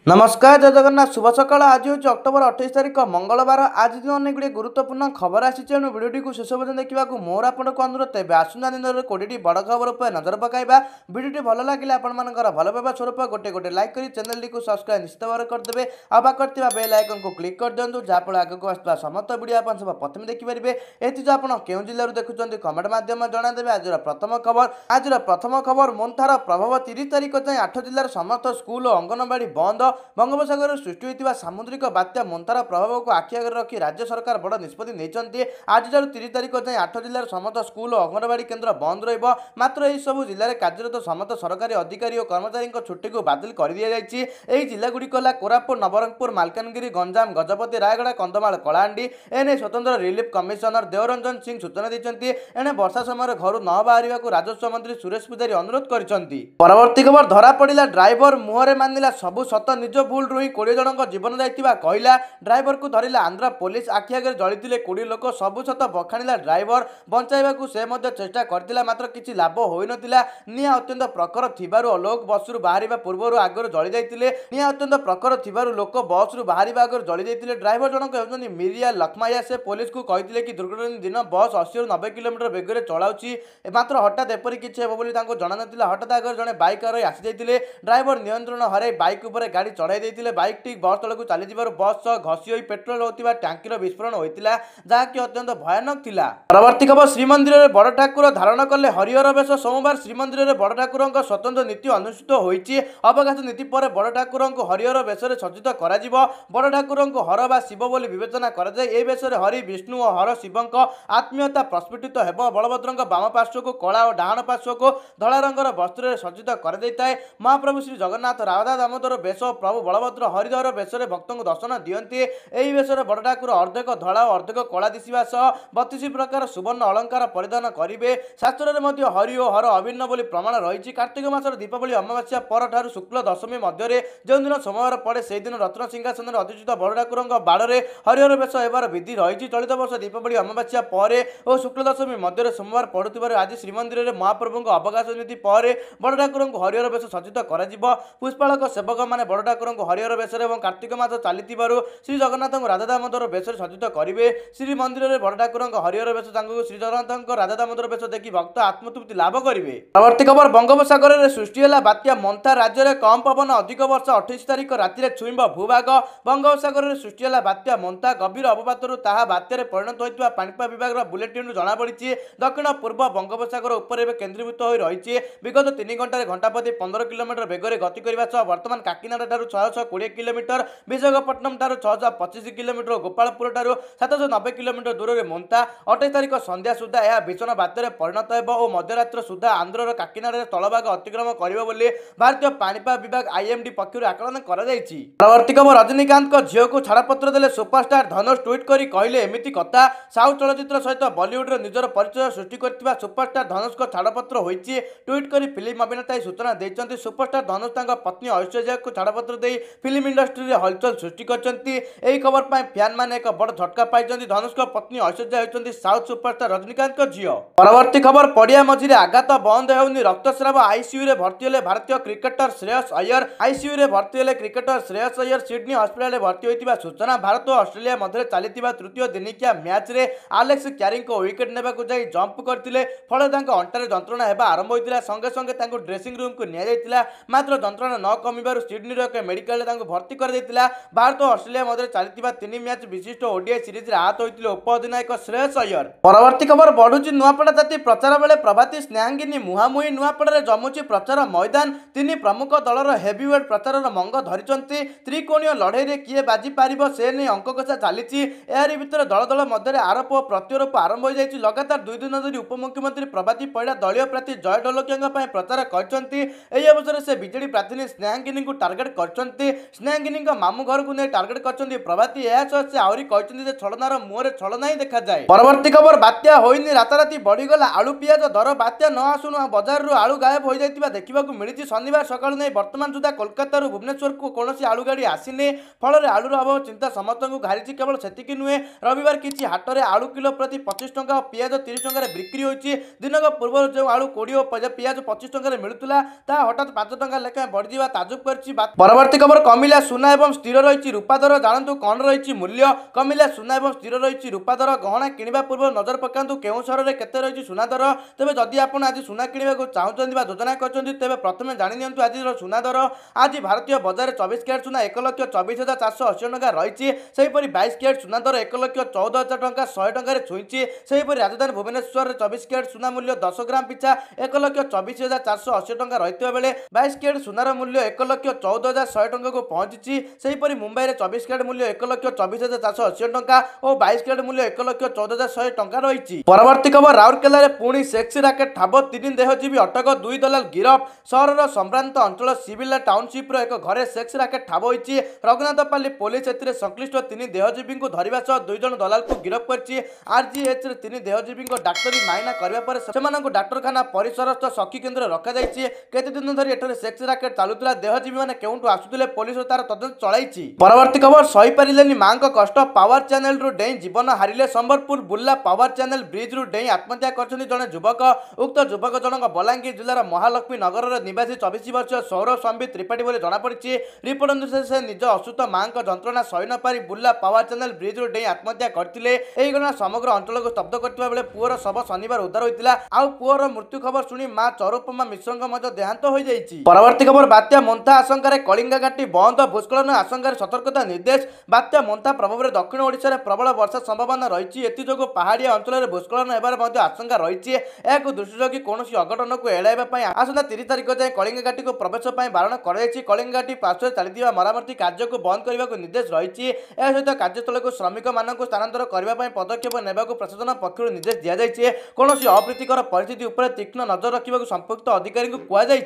नमस्कार जय जगन्नाथ शुभ सकाल आज हूँ अक्टोबर 28 तारिख मंगलवार आज दिन अनेक गुड़े गुरुत्वपूर्ण खबर आसी तेणु भिडियो को शेष पर्यटन देखा मोर आपको अनुरोध तेज आसंता दिन 20टी बड़ खबर पर नजर पकाइबा भिडियो भल लगे आपर भल पाइबा स्वरूप गोटे गोटे लाइक कर चैनल को सब्सक्राइब निश्चित भाव करदे आकर बेल आइकन को क्लिक कर दिंतु जहाँफल आगे आसुवा समस्त भिडियो आप सब प्रथम देखिपारे ये आप क्यों जिलूर देखुं कमेंट मध्यम जनादेवे आज प्रथम खबर मोन्थार प्रभाव 30 तारिख जाए 8 जिलार समस्त स्कूल और अंगनवाड़ी बंद बंगोपसागर सृष्टि होता सामुद्रिक बात्या मोन्थार प्रभाव को आखि आगे रखी राज्य सरकार बड़ निष्पत्ति नहीं आज 30 तारिख जाए 8 जिलार समस्त स्कूल और अंगनवाड़ी केन्द्र बंद रत्र यह सब जिले में कार्यरत समस्त सरकारी अधिकारी और कर्मचारी छुट्टी को बातिल कर दी जिलागुड़िक कोरापुट नवरंगपुर मालकानगिरी गंजाम गजपति रायगड़ा कंधमाल कलाहांडी एने स्वतंत्र रिलीफ कमिशनर देवरंजन सिंह सूचना देते एने वर्षा समय घर न बाहर राजस्व मंत्री सुरेश पूजारी अनुरोध कर परवर्ती खबर धरा पड़ा ड्राइवर मुहरे मानिला सबू सत निज भूल रुई 20 जनक जीवन जाइतिबा कहला ड्राइवर को धरिला आंध्र पुलिस आखि आगे जलिथिले 20 लोक सबू सत बखाणिला ड्राइवर बंचाइबाकू से मध्य चेष्टा करथिला मात्र किछि लाभ होई नथिला निया अत्यंत प्रखर थिबारु लोक बसरु बाहरिबा पूर्वरु आगर जळि जाइतिले निया अत्यंत प्रखर थिबारु लोक बसरु बाहरिबा आगर जळि जाइतिले ड्राइवर जनक हेउछन्ती मिरिया लखमाया से पुलिस को कहिथिले कि दुर्घटना दिन बस 80 ରୁ 90 किलोमीटर बेगरे चलाउछि मात्र हठात एपरि किछि हेबो बोली तांको जणा नथिला हठात आगर जणे बाइक आरो आसी जाइतिले ड्राइवर नियंत्रण हराई बाइक ऊपर गाड़ी चढ़ाई देइतिले बाइक टी बस तल को चली जिबार बस सह घसी होई पेट्रोल होतिबा टांकीर विस्फोरण होइतिला जाकी अत्यंत भयानक थिला। परवर्ती खबर श्रीमंदिर में बड़ ठाकुर धारण कले हरिहर बेश सोमवार श्रीमंदिर में बड़ ठाकुर स्वतंत्र नीति अनुष्ठित होइछि अवकाश नीति पर बड़ ठाकुर हरिहर बेश सज्जित करा जिवो बड़ ठाकुर हर बा शिव बोली विवेचना करा जाय ए बेश हरि विष्णु और हर शिवंक आत्मीयता प्रस्फुटित हेबो बलभद्रंक वाम पार्श्व को कला और डाहाण पार्श्व को धला रंगर वस्त्र सज्जित कर दैताए महाप्रभु श्री जगन्नाथ राधा दामोदर बेश प्रभु बलभद्र हरिधर बेशरे भक्त को दर्शन दियंती एही बेशरे बड़ ठाकुर अर्धेक धड़ा और अर्धेक कला दिशिबा सह 32 प्रकार सुवर्ण अलंकार परिधान करिवे शास्त्र में हरि और हर अभिन्न बोली प्रमाण रही कार्तिक मासर दीपावली अमावास्या पर ठारू शुक्ल दशमी मध्य जो दिन सोमवार पड़े से दिन रत्न सिंहासन में अधिष्ठित बड़ ठाकुर बाड़े हरिहर बेश होबार विधि रही चलित वर्ष दीपावली अमावास्या पर और शुक्ल दशमी मध्य सोमवार पड़ुवर आज श्रीमंदिर में महाप्रभु अवकाश नीति पर बड़ ठाकुर हरिहर बेश सज्जित कर पुष्पालक सेवक मैंने बड़ ठाकुर हरिहर बेश कार्तिक मास चली श्री जगन्नाथ राधा दामोदर बेश सज्जित करेंगे श्रीमंदिर में बड़ ठाकुर हरिहर बेश श्री जगन्नाथ राधा दामोदर बेश देखि भक्त आत्मतृप्ति लाभ करेंगे। परवर्ती खबर बंगोपसागर में सृष्टि है बात्या मोन्था राज्य में कम पवन अधिक वर्ष 28 तारिख राति छुईब भूभाग बंगोपसागर में सृष्टि है बात्या मोन्था गभीर अवपातरू ताहा बात्यारे परिणत होता पाणीपाग विभाग बुलेटिन जमापड़ी दक्षिण पूर्व बंगोपसागर उपर केन्द्रीभूत हो रही विगत 3 घंटे घंटाप्रति 15 किलोमीटर बेगर गति करने बर्तमान काकिनाडा ठारू 620 किलोमीटर विशाखापट्टनम ठारू 625 किलोमीटर गोपालपुर ठारू 790 किलोमीटर दूर में मोन्था 28 तारिख संध्या सुधा यह भीषण बात्यारे परिणत हो और मध्यरात्र सुधा आंध्रर काकिनाडा स्थलभाग अतिक्रम करिबो बोली भारतीय पाणीपाग विभाग आईएमडी पक्षर आकलन करा जायछि। परवर्ती खबर रजनीकांत झील को छाड़पत्र देले सुपरस्टार धनुष ट्वीट करी कहले एमिति कथा साउथ चलचित्र सहित बॉलीवुड निजर परिचय सृष्टि करथिबा सुपरस्टार धनुष को छाड़पत्र होइछि ट्वीट करी फिल्म अभिनेता सूचना देइछन्ति सुपरस्टार धनुष तांका पत्नी ऐश्वर्या को छाड़पत्र दे फिल्म इंडस्ट्री रे हलचल सृष्टि करछन्ति एही खबर पाई फैन माने एक बड़ झटका पाइछन्ति धनुष को पत्नी ऐश्वर्या होइछन्ति साउथ सुपरस्टार रजनीकांत को झियो। परवर्ती खबर पड़िया मझिरे आघात बंद हेउनी रक्तस्राव आईसीयू रे भर्ती हेले भारतीय क्रिकेटर श्रेयस अय्यर आईसीयू रे भर्ती हेले cricketer Shreyas Iyer Sydney hospital रे भर्ती होइतिबा सूचना भारत और ऑस्ट्रेलिया मध्य चलितिबा तृतीय दिनिकिया मैच रे एलेक्स क्यारिंग को विकेट नेबाकू जाई जंप करथिले फळे तांका अंटारे जंत्रणा हेबा आरंभ होइतिला संगे संगे तांको ड्रेसिंग रूम को निया जाइतिला मात्र जंत्रणा न कमिबारु सिडनी रो के मेडिकल रे तांको भर्ती कर दैतिला भारत और ऑस्ट्रेलिया मध्य चलितिबा 3 मैच विशिष्ट ओडीआई सीरीज रे आहत होइतिले उपअधिनायक श्रेयस अय्यर। परवर्ती खबर बढ़ुची नुआपड़ा जाति प्रचार बेले प्रभाती स्नेहांगिनी मुहामुही नुआपड़ा जमुची प्रचार मैदान 3 प्रमुख दलर हेवीवेट प्रचार मंग धरिचंती त्रिकोणीय लड़ाई रे किए बाजी पारिबो से नै अंक कषा चलीची एहारी भितर दल दल मध्य आरोप और प्रत्यारोप आरंभ हो जाइछि लगातार 2 दिन धरि उपमुख्यमंत्री प्रभाती परिडा दलीय प्रार्थी जय ढोलकिया पय प्रचार करचंती एही अवसर से बीजेडी प्रार्थी स्नेहांगिनी को टार्गेट करचंती स्नेहांगिनी मामू घर को नै टार्गेट करचंती प्रभाती एहा सह से आउरी कहचंती जे छलनार मुहरे छलना ही देखा जाए। परवर्ती खबर बात्या होइनी राताराती बढ़ीगला आलू पियाज दर बात्या न आसुनु बजार रु आलू गायब हो जाइतिबा देखिबाकू मिलिछि शनिवार सकाळ नै वर्तमान सुधा कोलकाता रु भुवनेश्वर को कोनोसी आलू गाड़ी आसीने फल आलूर अभाव चिंता समस्त को घारिछि केवल सेतिकी नुहे रविवार किछि हाट रे आलू किलो प्रति 25 टंका और पियाज 30 टंका बिक्री होइछि दिनक पूर्व जो आलू 20 और पियाज 25 टंका मिलुतला ता हठात 5 टंका लेखा बढ़ जिबा ताजुब करछि। परवर्ती खबर कमिला सुना एवं स्थिर रही रूपा दर जानतु कौन रही मूल्य कमिला सुना एवं स्थिर रही रूपा दर गहना किणवा पूर्व नजर पकातु केउं सहर में केते रही सुना दर तेज जदि आपड़ आज सुना किणवा चाहते योजना कर तेज प्रथम जाणी आज सुना दर आज भारतीय बजार 24 कैरेट सुना 1,24,480 टଙ୍କା रही सेहीपरि 22 कैरेट सुना दर 1,14,000 टଙ୍କା 100 टଙ୍କା छुईची सेहीपरि राजधानी भुवनेश्वर 24 कैरेट सुना मूल्य 10 ग्राम पिछा 1,24,480 टଙ୍କା रही बेले 22 कैरेट सुनार मूल्य 1,14,100 टଙ୍କା को पहुंची सेहीपरि मुंबई में 24 कैरेट मूल्य 1,24,480 टଙ୍କା और 22 कैरेट मूल्य 1,14,100 टଙ୍କା रही। परवर्ती खबर राउरकेला में पुणी सेक्सी राकेट ठाब 3 देहजीवी अटक 2 दलाल गिरफ सहर संभ्रांत अंचल सिविला टाउनशिप एक घरे सेक्स राकेट ठाब होती रघुनाथपाली पुलिस ए संश्लिष्ट 3 देहजीवी को धरवा सह 2 जन दलाल को गिरफ कर आरजीएच 3 देहजीवी डाक्तरी माइना करने डाक्तखाना परिसरस्थ सखी केन्द्र रखी केते दिन धरी एठारे सेक्स राकेट चलुला देहजीवी मैंने केउठू आसुले पुलिस तार तदंत चलाई। परवर्ती खबर सही पारे माँ कष्ट पावर चैनल रु डेई जीवन हारिले Sambalpur Burla power channel bridge रु डेई आत्महत्या कर जड़े युवक उक्त युवक जनक बलांगीर जिलार महालक्ष्मी नगर निवासी 24 वर्ष सौरभ संबित त्रिपाठी बोली जमापड़ी रिपोर्ट अनुसार से निज असुस्थ माँ जंत्रणा सही न पारि बुर्ला पावर चैनल ब्रिज रु डेई आत्महत्या करते घटना समग्र अंचल को स्तब्ध करते बेले पुअर शव शनिवार उद्धार होता आउ पुअर मृत्यु खबर शुणी माँ चरुपमा मिश्र देहांत हो जाइए। परवर्ती खबर बात्या मोन्था आशंकार कलिंगा घाटी बंद भूस्खलन आशंकार सतर्कता निर्देश बात्या मोन्था प्रभाव में दक्षिण ओडिशा रे प्रबल वर्षा संभावना रही एथिजोग पहाड़िया अंचल भूस्खलन होबार आशंका रही एक दृष्टि रखी कौन अघटन को एड़ाइबा आसंता 30 तारिख जाए कलिंगा घाटी को प्रवेश बारण कर कलिंगा घाटी पार्श्व चलती मरामती कार्य को बंद करने को निर्देश रही सहित कार्यस्थल को श्रमिक मानक स्थानांतर करने पदक्षेप नेबा प्रशासन पक्ष निर्देश दि जाए कौन अप्रीतिकर परिस्थिति तीक्ष्ण नजर रखा संपुक्त अधिकारी को कहुई।